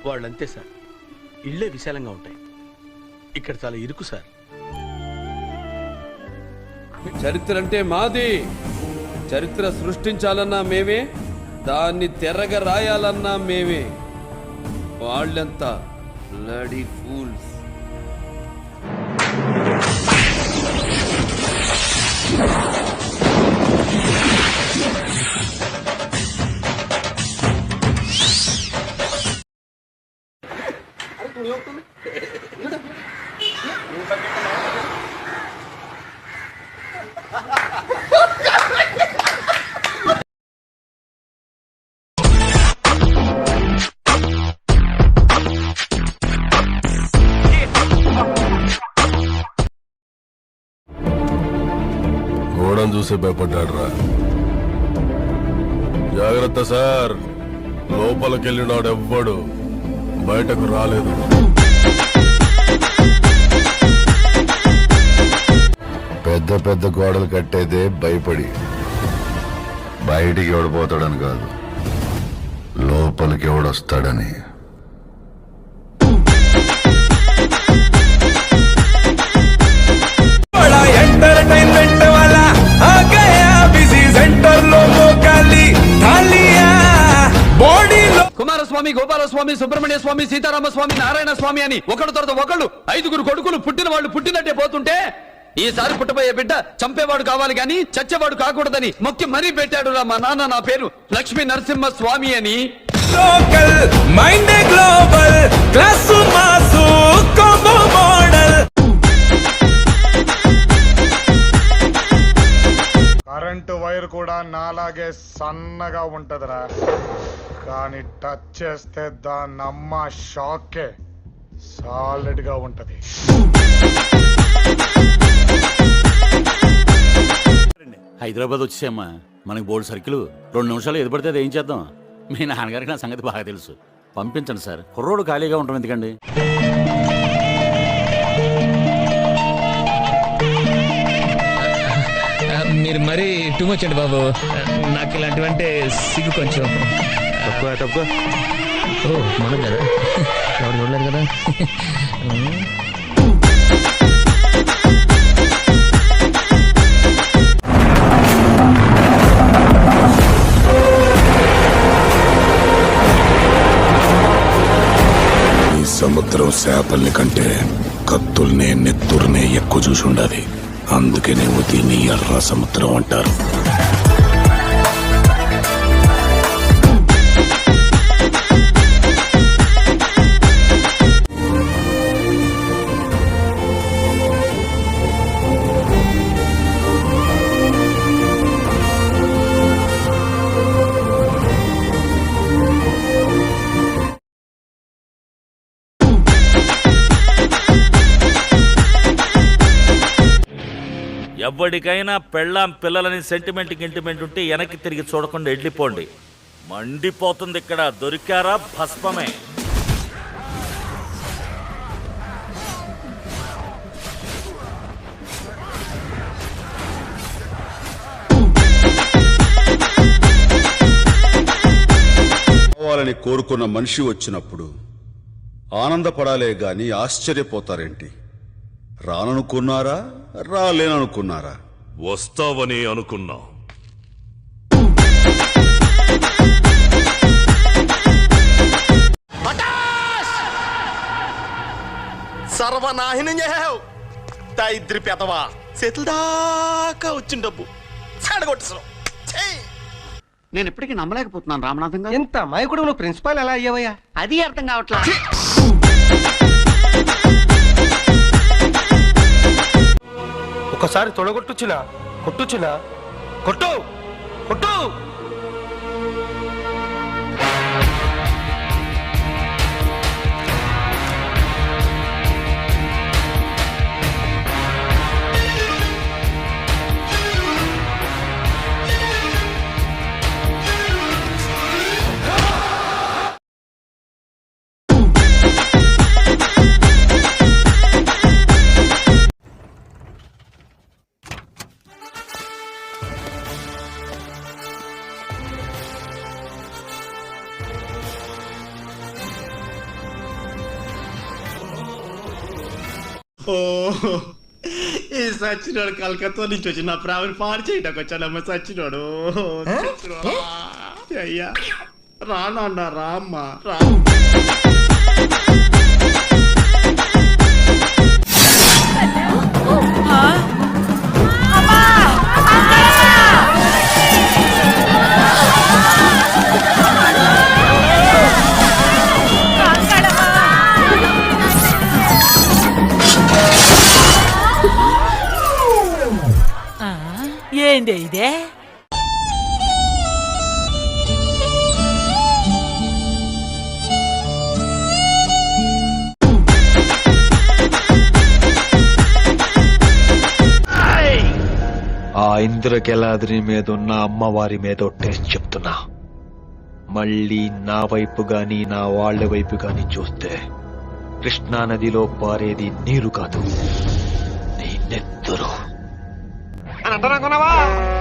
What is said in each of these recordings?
వాళ్ళంతే sir, ఇళ్లే విశాలంగా ఉంటాయి, ఇక్కడ చాలా ఇరుకు సార్. చరిత్ర అంటే మాది. చరిత్ర సృష్టించాలన్నా మేమే, దాన్ని తెరగ రాయాలన్నా మేమే. వాళ్ళంతా బ్లడీ ఫూల్స్. గోడను చూసి భయపడ్డాడురా. జాగ్రత్త సార్, లోపలికెళ్ళినాడెవ్వడు బయటకు రాలేదు. పెద్ద పెద్ద గోడలు కట్టేదే భయపడి, బయటికి ఎవడిపోతాడని కాదు, లోపలికి ఎవడొస్తాడని. ఎంటర్టైన్మెంట్ वाला आ गया बिजी सेंटर लोगों का ली थालियां बॉडी కుమారస్వామి, గోపాలస్వామి, సుబ్రహ్మణ్య స్వామి, సీతారామ స్వామి, నారాయణ స్వామి అని ఒకడు తర్వాత ఒకళ్ళు 5 కొడుకులు పుట్టిన వాళ్ళు పుట్టినట్టే పోతుంటే ఈసారి పుట్టబోయే బిడ్డ చంపేవాడు కావాలి గాని చచ్చేవాడు కాకూడదని మొక్కి మరీ పెట్టాడు రా మా నాన్న. నా పేరు లక్ష్మీ నరసింహ స్వామి అని. लोकल माइंड ग्लोबल क्लास मासू कोबो मॉडल. కరెంటు వైర్ కూడా నాలాగే సన్నగా ఉంటదిరా, కానీ టచ్ చేస్తే దాని అమ్మ షాకే సాలిడ్ గా ఉంటది. హైదరాబాద్ వచ్చేసామ్మా, మనకి బోర్డు సర్కిల్ 2 నిమిషాలు ఎది పడితే అది ఏం చేద్దాం. మీ నాన్నగారికి నా సంగతి బాగా తెలుసు. పంపించండి సార్, కుర్రోడు ఖాళీగా ఉంటాం ఎందుకండి. మీరు మరీ టూ మచ్ అండి బాబు, నాకు ఇలాంటివంటే సిగ్గు కొంచెం. తక్కువ ఓ మనం కదా, ఎవరు చూడలేదు కదా. ఈ సముద్రం చేపల్ని కంటే కత్తుల్నే నెత్తుర్నే ఎక్కువ చూసి ఉండాలి. అందుకేనేమో దీన్ని ఎర్ర సముద్రం అంటారు. ఎవ్వడికైనా పెళ్ళాం పిల్లలని సెంటిమెంట్ గింటిమెంట్ ఉంటే వెనక్కి తిరిగి చూడకుండా వెళ్ళిపోండి. మండిపోతుంది ఇక్కడ. దొరికారా భస్మమే. కావాలని కోరుకున్న మనిషి వచ్చినప్పుడు ఆనందపడాలే గాని ఆశ్చర్యపోతారేంటి? రాననుకున్నారా, రాలేననుకున్నారా? వస్తావని అనుకున్నా. సర్వనాహిని ఇద్దరి పెదవా చేతుల దాకా వచ్చిన డబ్బు చెడగొట్టేసావు. నేను ఇప్పటికీ నమ్మలేకపోతున్నాను రామనాథం గారు. ఎంత అమాయకుడు నువ్వు ప్రిన్సిపాల్ ఎలా అయ్యావయ్యా? అది అర్థం కావట్లా. ఒకసారి తొడగొట్టుచునా కొట్టుచునా కొట్టు కొట్టు. ఈ సచ్చినోడు కలకత్తా నుంచి వచ్చి నా ప్రాణం పాడు చేయడానికి వచ్చానమ్మ సచ్చినోడు. అయ్యా రానన్నా రామ్మ రా. ఏంది ఇదే? ఆ ఇంద్రకెలాద్రి మీద ఉన్న అమ్మవారి మీద టెస్ట్ చెప్తున్నా. మళ్ళీ నా వైపు గాని నా వాళ్ళ వైపు గాని చూస్తే కృష్ణా నదిలో పారేది నీరు కాదు, నీ నెత్తురు.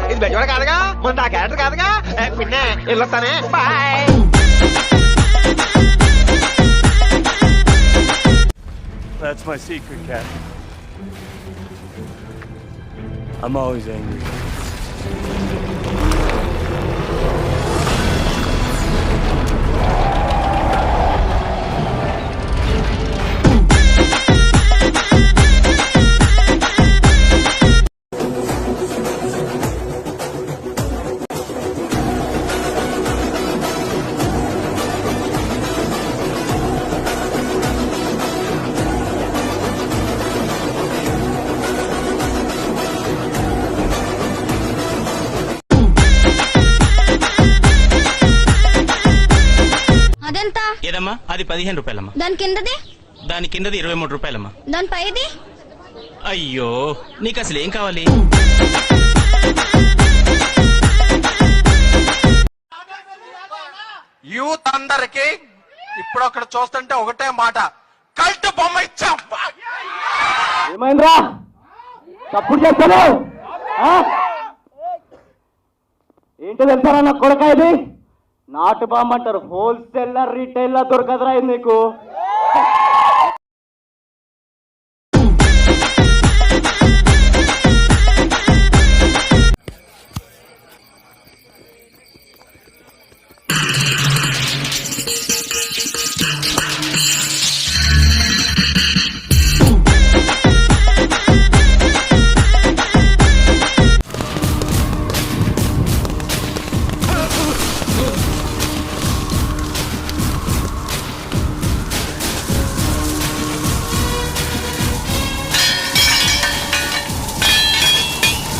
ఇది బెజవాడ కాదుగా, మన నా క్యారెక్టర్ కాదుగా, పిన్నే వెళ్ళొస్తానే. Bye. That's my secret, Cat. I'm always angry. అదెంత? ఏదమ్మా అది 15 రూపాయలమ్మా. దాని కిందది? దాని కిందది 23 రూపాయలమ్మా. దాని పైది? అయ్యో నీకు అసలు ఏం కావాలి? యూత్ అందరికి ఇప్పుడు అక్కడ చూస్తుంటే ఒకటే మాట, కల్ట్ బొమ్మ ఇచ్చాం. ఏమైందిరా? తప్పుడు చేస్తాను ఏంటో తెలుసారా నా కొడక? ఇది నాటు బాంబు అంటారు. హోల్సేలర్ రీటైలర్ దొరకదురా ఇది నీకు.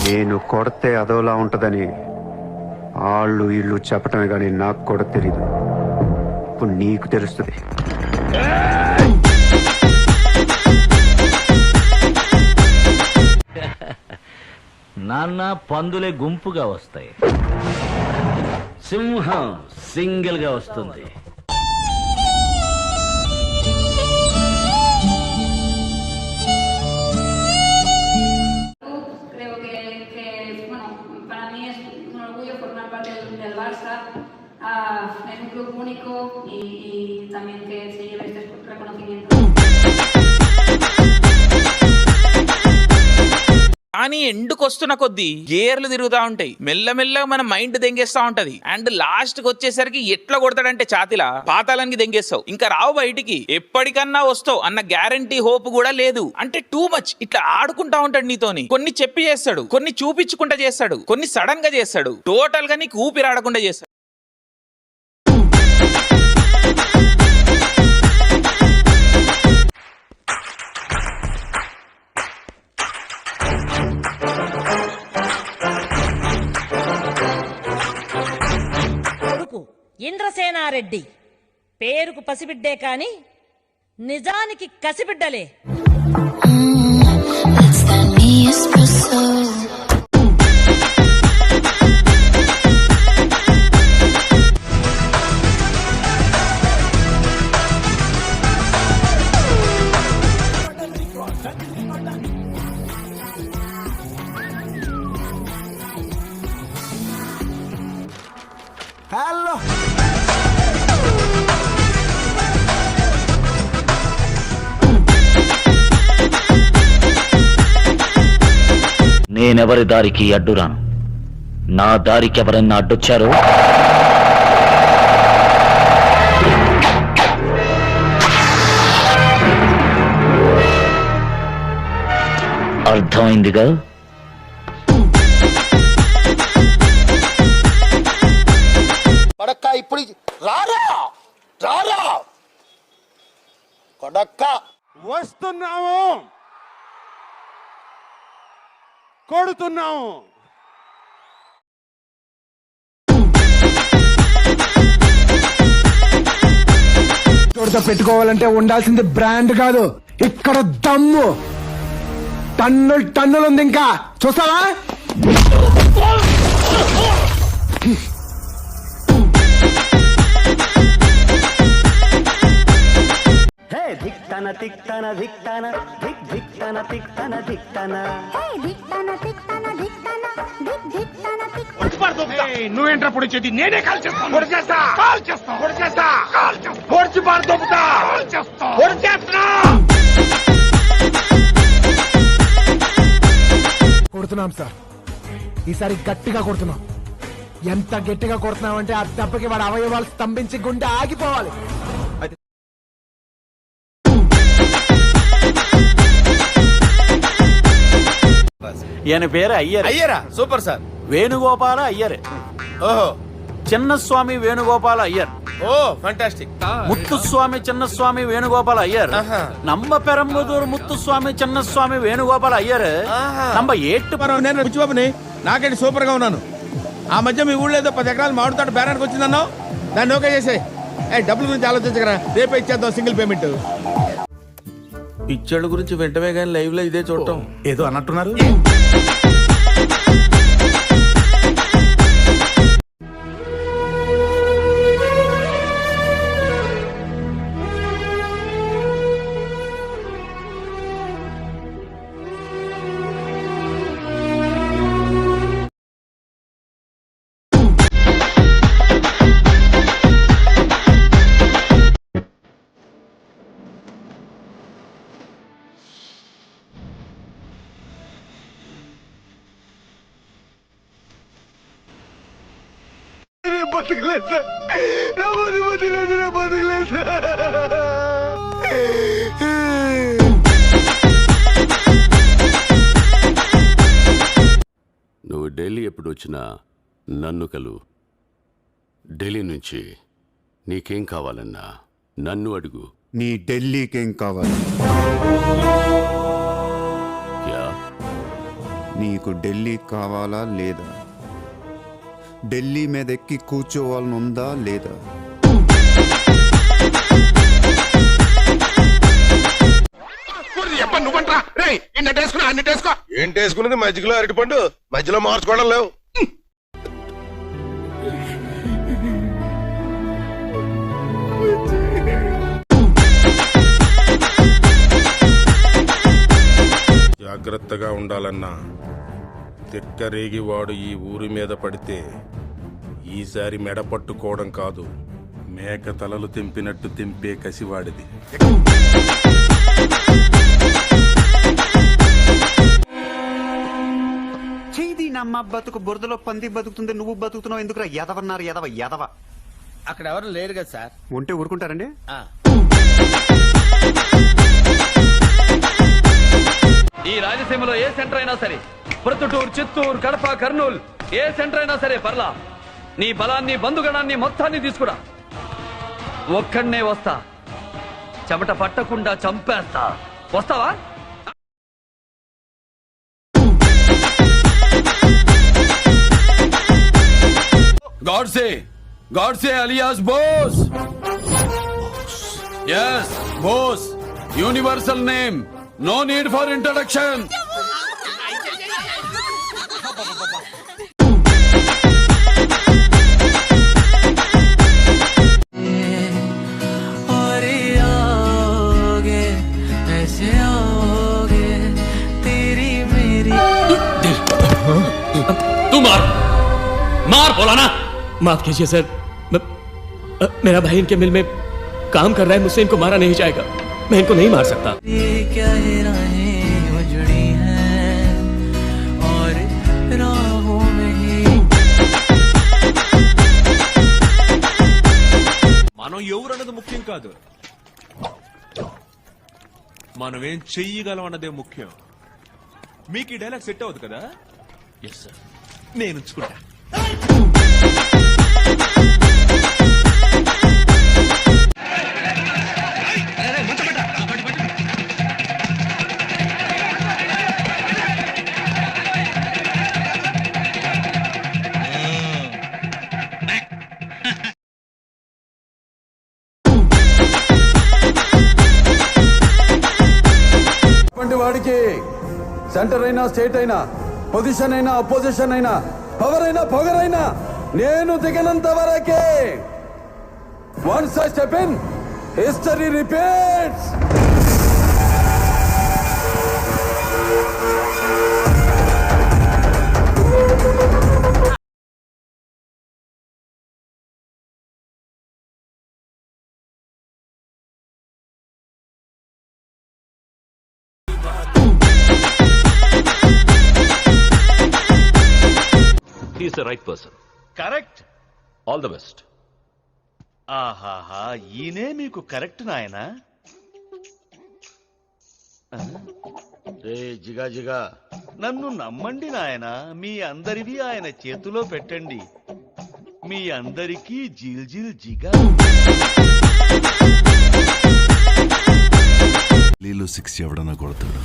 నేను కొడితే అదోలా ఉంటదని వాళ్ళు ఇళ్ళు చెప్పటమే కానీ నాకు కూడా తెలీదు. ఇప్పుడు నీకు తెలుస్తుంది. నాన్న పందులే గుంపుగా వస్తాయి, సింహం సింగిల్ గా వస్తుంది. Es un club único y también que se lleve este reconocimiento. కానీ ఎండుకొస్తున్న కొద్దీ గేర్లు తిరుగుతా ఉంటాయి, మెల్లమెల్లగా మన మైండ్ దెంగేస్తా ఉంటది. అండ్ లాస్ట్ కి వచ్చేసరికి ఎట్లా కొడతాడంటే ఛాతిలా పాతాళానికి దెంగేస్తావు. ఇంకా రావు బయటికి, ఎప్పటికన్నా వస్తావు అన్న గ్యారంటీ హోప్ కూడా లేదు. అంటే టూ మచ్ ఇట్లా ఆడుకుంటా ఉంటాడు నీతోని. కొన్ని చెప్పి చేస్తాడు, కొన్ని చూపించుకుంటా చేస్తాడు, కొన్ని సడన్ గా చేస్తాడు, టోటల్ గా నీకు ఊపిరి ఆడకుండా చేస్తాడు. ఇంద్రసేనారెడ్డి పేరుకు పసిబిడ్డే కాని నిజానికి కసిబిడ్డలే. హలో నేనెవరి దారికి అడ్డురాను. నా దారికి ఎవరన్నా అడ్డొచ్చారో అర్థమైందిగా. కొడక్క ఇప్పుడు రారా రారా కొడక్క వస్తున్నాము కొడుతున్నాము. పెట్టుకోవాలంటే ఉండాల్సింది బ్రాండ్ కాదు, ఇక్కడ దమ్ము. టన్నులు ఉంది. ఇంకా చూస్తావా? ధిక్తన తిక్తన ధిక్తన ధిక్ ధిక్తన తిక్తన ధిక్తన నువ్వేంట్రా పొడిచేది? నేనే కాల్ చేస్తాను. పొడిచేస్తా కాల్ చేస్తా పొడిచేస్తా కాల్ చేస్తా పొడిచి పాడు దొబ్బుతా కాల్ చేస్తా పొడిచేస్తా. కొడుతున్నాం సార్, ఈసారి గట్టిగా కొడుతున్నాం. ఎంత గట్టిగా కొడుతున్నామంటే ఆ దెబ్బకి వాడి అవయవాలు స్తంభించి గుండె ఆగిపోవాలి. ఈయన పేరు అయ్యర్. అయ్యరా సూపర్ సార్. వేణుగోపాల అయ్యర్. ఓహో. చిన్నస్వామి వేణుగోపాల అయ్యర్. Oh fantastic. ముత్తుస్వామి చిన్నస్వామి వేణుగోపాల అయ్యర్. நம்ம பெரம்புதூர் ముత్తుస్వామి చిన్నస్వామి వేణుగోపాల అయ్యర్. நம்ம నేను బుచ్చిబాబుని. నాకేంటి సూపర్ గా ఉన్నాను. ఆ మధ్య మీ ఊళ్ళో ఏదో 10 ఎకరాలు మామిడి తోట బేరానికి వచ్చిందన్నావు, దాన్ని ఓకే చేసే. డబ్బుల గురించి ఆలోచించగరా, రేపే ఇచ్చేద్దాం సింగిల్ పేమెంట్. పిచ్చోళ్ళ గురించి వెంటనే కానీ లైవ్ లో ఇదే చూడటం ఏదో అన్నట్టున్నారు. నువ్వు ఢిల్లీ ఎప్పుడు వచ్చినా నన్ను కలువు. ఢిల్లీ నుంచి నీకేం కావాలన్నా నన్ను అడుగు. నీ ఢిల్లీకేం కావాలి? క్యా? నీకు ఢిల్లీ కావాలా లేదా? ఢిల్లీ మీద ఎక్కి కూర్చోవాలనుందా లేదా? ఏంటేసుకున్నది? మధ్యలో అరటిపండు, మధ్యలో మార్చుకోవడం లేవు. జాగ్రత్తగా ఉండాలన్నా. తిక్కరేగి వాడు ఈ ఊరి మీద పడితే ఈసారి మెడ పట్టుకోవడం కాదు, మేక తలలు తెంపినట్టు తెంపే కసివాడిది. చేది నమ్మ బతుకు బురదలో పంది బతుకుతుంది, నువ్వు బతుకుతున్నావు ఎందుకురా? ఎదవన్నారు ఎదవ ఎదవ. అక్కడ ఎవరు లేరు కదా సార్. ఉంటే ఊరుకుంటారండి. ఈ రాయలసీమలో ఏ సెంటర్ అయినా సరే, ప్రొద్దుటూరు, చిత్తూరు, కడప, కర్నూలు, ఏ సెంటర్ అయినా సరే పర్లా, నీ బలాన్ని బంధుగణాన్ని మొత్తాన్ని తీసుకురా. ఒక్కడనే వస్తా, చెమట పట్టకుండా చంపేస్తా. వస్తావా? Godse alias Bose. yes boss, universal name, no need for introduction. तू मार बोला ना. माफ कीजिए सर, मेरा भाई इनके मिल में काम कर रहा है, मुझसे इनको मारा नहीं जाएगा. मैं इनको नहीं मार सकता. ये क्या राहें उजड़ी हैं और కాదు, మనమేం చెయ్యగలం అన్నదే ముఖ్యం. మీకు ఈ డైలాగ్ సెట్ అవుతుంది కదా? ఎస్ సార్, నేను ఉంచుకుంటా. వాడికి సెంటర్ అయినా స్టేట్ అయినా పొజిషన్ అయినా అపోజిషన్ అయినా పవర్ అయినా పొగర్ అయినా నేను దిగనంత వరకే. Once I step in, history repeats. He's the right person. Correct. All the best. ఆహాహా, ఈయనే మీకు కరెక్ట్ నాయనా. జిగా జిగా నన్ను నమ్మండి నాయనా, మీ అందరివి ఆయన చేతిలో పెట్టండి. మీ అందరికీ జిల్ జిల్ జిగా. లీలో 6 ఎవడన్నా కొడతాడు,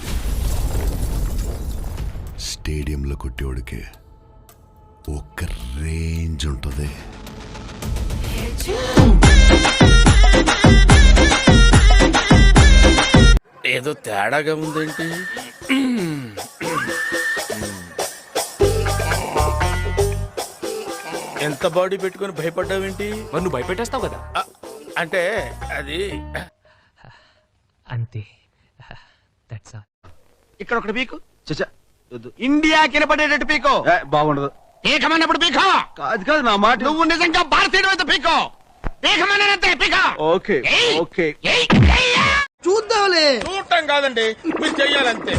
స్టేడియంలో కొట్టేవాడికే ఒక్క రేంజ్ ఉంటుంది. ఏదో తేడాగా ఉందేంటి? ఎంత బాడీ పెట్టుకుని భయపడ్డావేంటి? మరి నువ్వు భయపెట్టేస్తావు కదా. అంటే అది అంతే. ఇక్కడ ఒకటి పీకు, ఇండియా కినపడేటట్టు పీకో. బాగుండదు. ఏకమైనప్పుడు పీకో. కాదు కాదు, నా మాట. నువ్వు నిజంగా భారతీయుడు అయితే పీకో. ఏకమైనంతే పీకో. ఓకే ఓకే, చూద్దాంలే. చూడటం కాదండి, మీరు చెయ్యాలంతే.